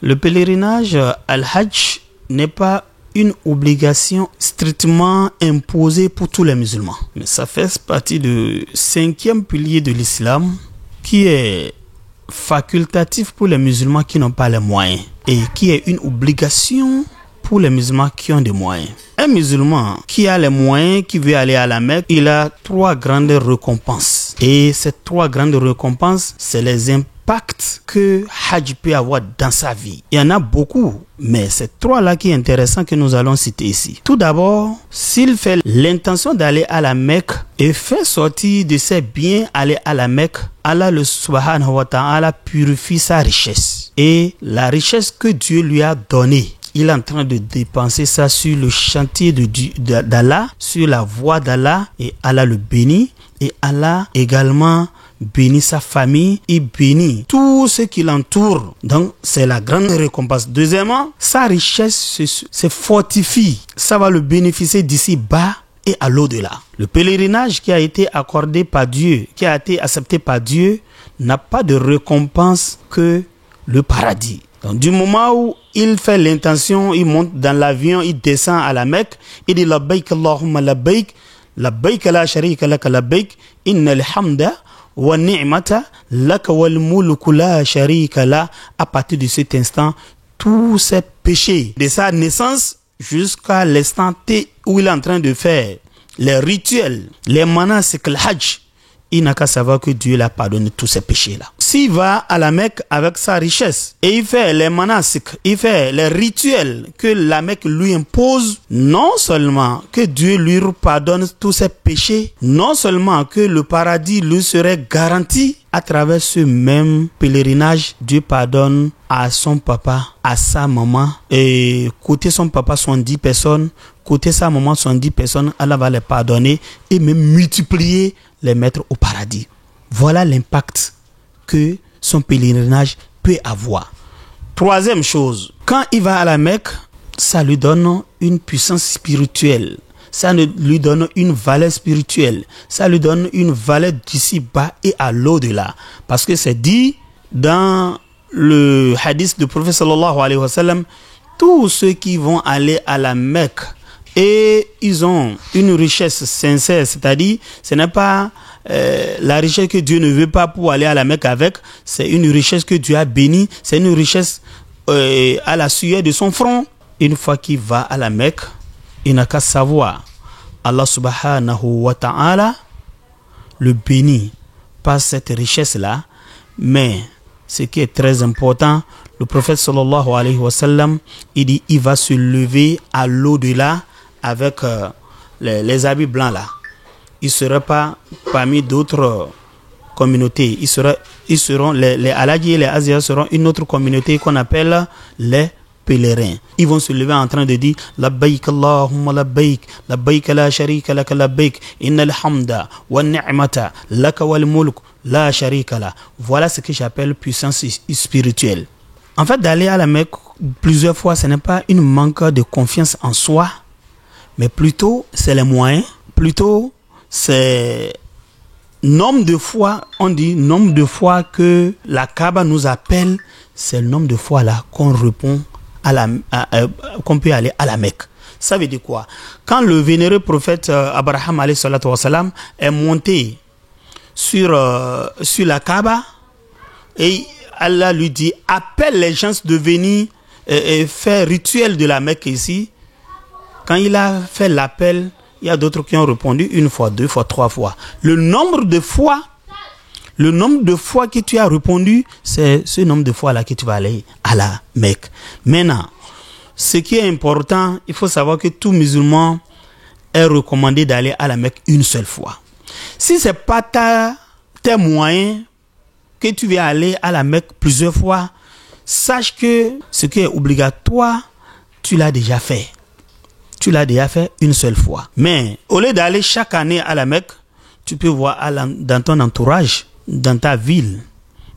Le pèlerinage al-Hajj n'est pas une obligation strictement imposée pour tous les musulmans. Mais ça fait partie du 5e pilier de l'islam qui est facultatif pour les musulmans qui n'ont pas les moyens et qui est une obligation pour les musulmans qui ont des moyens. Un musulman qui a les moyens, qui veut aller à la Mecque, il a 3 grandes récompenses. Et ces 3 grandes récompenses, c'est les impacts que Hajj peut avoir dans sa vie. Il y en a beaucoup, mais c'est 3-là qui est intéressant que nous allons citer ici. Tout d'abord, s'il fait l'intention d'aller à la Mecque et fait sortir de ses biens aller à la Mecque, Allah le subhanahu wa ta'ala purifie sa richesse. Et la richesse que Dieu lui a donnée, il est en train de dépenser ça sur le chantier d'Allah, sur la voie d'Allah, et Allah le bénit. Et Allah également bénit sa famille et bénit tout ce qui l'entoure. Donc, c'est la grande récompense. Deuxièmement, sa richesse se fortifie. Ça va le bénéficier d'ici bas et à l'au-delà. Le pèlerinage qui a été accordé par Dieu, qui a été accepté par Dieu, n'a pas de récompense que le paradis. Donc, du moment où il fait l'intention, il monte dans l'avion, il descend à la Mecque, il dit labbaik Allahumma labbaik, labbaik la sharika laka labbaik, innal hamda wa ni'mata laka wal mulku la sharika la. À partir de cet instant, tous ses péchés de sa naissance jusqu'à l'instant T où il est en train de faire les rituels, les manasik, le hajj, il n'a qu'à savoir que Dieu l'a pardonné tous ses péchés-là. S'il va à la Mecque avec sa richesse et il fait les manasik, il fait les rituels que la Mecque lui impose, non seulement que Dieu lui pardonne tous ses péchés, non seulement que le paradis lui serait garanti, à travers ce même pèlerinage, Dieu pardonne à son papa, à sa maman, et côté son papa 70 personnes, côté sa maman 70 personnes, Allah va les pardonner et même multiplier les mettre au paradis. Voilà l'impact que son pèlerinage peut avoir. Troisième chose, quand il va à la Mecque, ça lui donne une puissance spirituelle. Ça lui donne une valeur spirituelle. Ça lui donne une valeur d'ici-bas et à l'au-delà. Parce que c'est dit dans le hadith du prophète sallallahu alayhi wa sallam, tous ceux qui vont aller à la Mecque et ils ont une richesse sincère, c'est-à-dire ce n'est pas la richesse que Dieu ne veut pas pour aller à la Mecque avec, c'est une richesse que Dieu a bénie, c'est une richesse à la sueur de son front. Une fois qu'il va à la Mecque, il n'a qu'à savoir, Allah subhanahu wa ta'ala le bénit par cette richesse-là, mais ce qui est très important, le prophète sallallahu alayhi wa sallam, il dit, il va se lever à l'au-delà avec les habits blancs là. Il ne sera pas parmi d'autres communautés. Ils seront les Aladji et les Asias seront une autre communauté qu'on appelle les pèlerins. Ils vont se lever en train de dire labbaik Allahumma labbaik, labbaik la sharika laka labbaik, innal hamda wa ni'mata laka wal mulk la sharika la. Voilà ce que j'appelle puissance spirituelle. En fait, d'aller à la Mecque plusieurs fois, ce n'est pas une manque de confiance en soi, mais plutôt c'est les moyens, plutôt c'est nombre de fois, on dit nombre de fois que la Kaaba nous appelle, c'est le nombre de fois là qu'on répond qu'on peut aller à la Mecque. Ça veut dire quoi? Quand le vénéré prophète Abraham alayhi salatu wa salam est monté sur la Kaaba et Allah lui dit appelle les gens de venir faire rituel de la Mecque ici. Quand il a fait l'appel, il y a d'autres qui ont répondu 1 fois, 2 fois, 3 fois. Le nombre de fois que tu as répondu, c'est ce nombre de fois là que tu vas aller à la Mecque. Maintenant, ce qui est important, il faut savoir que tout musulman est recommandé d'aller à la Mecque une seule fois. Si c'est pas tes moyens que tu veux aller à la Mecque plusieurs fois, sache que ce qui est obligatoire, tu l'as déjà fait. Tu l'as déjà fait une seule fois. Mais au lieu d'aller chaque année à la Mecque, tu peux voir dans ton entourage, dans ta ville,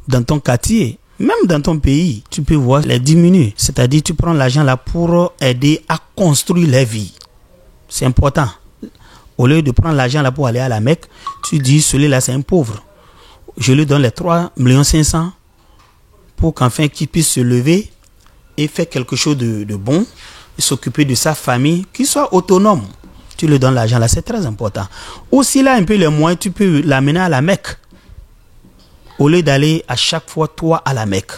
dans ton quartier, même dans ton pays, tu peux voir les diminuer. C'est-à-dire tu prends l'argent là pour aider à construire les vies. C'est important. Au lieu de prendre l'argent là pour aller à la Mecque, tu dis celui-là c'est un pauvre. Je lui donne les 3,5 millions pour qu'enfin qu'il puisse se lever et fait quelque chose de bon, s'occuper de sa famille, qu'il soit autonome. Tu lui donnes l'argent là, c'est très important. Ou s'il a un peu les moyens, tu peux l'amener à la Mecque. Au lieu d'aller à chaque fois, toi, à la Mecque.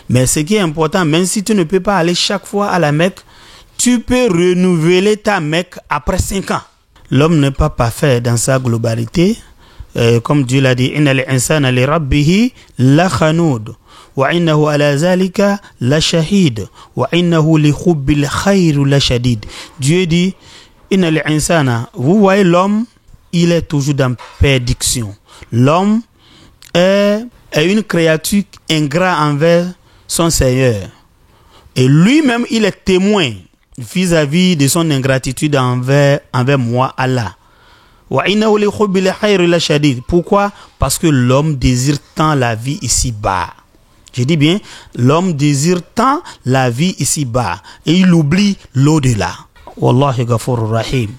Mais ce qui est important, même si tu ne peux pas aller chaque fois à la Mecque, tu peux renouveler ta Mecque après 5 ans. L'homme n'est pas parfait dans sa globalité. Comme Dieu l'a dit, Inna l'insana li rabbihi la khanoud. Wa innahu ala zalika la shahid. Wa innahu li khubbil khayr la shadid. Dieu dit, Inna l'insana, vous voyez l'homme, il est toujours dans perdition. L'homme est une créature ingrat envers son Seigneur. Et lui-même, il est témoin vis-à-vis de son ingratitude envers moi, Allah. Pourquoi? Parce que l'homme désire tant la vie ici-bas. Je dis bien, l'homme désire tant la vie ici-bas et il oublie l'au-delà. Wallahi Ghafurur Rahim.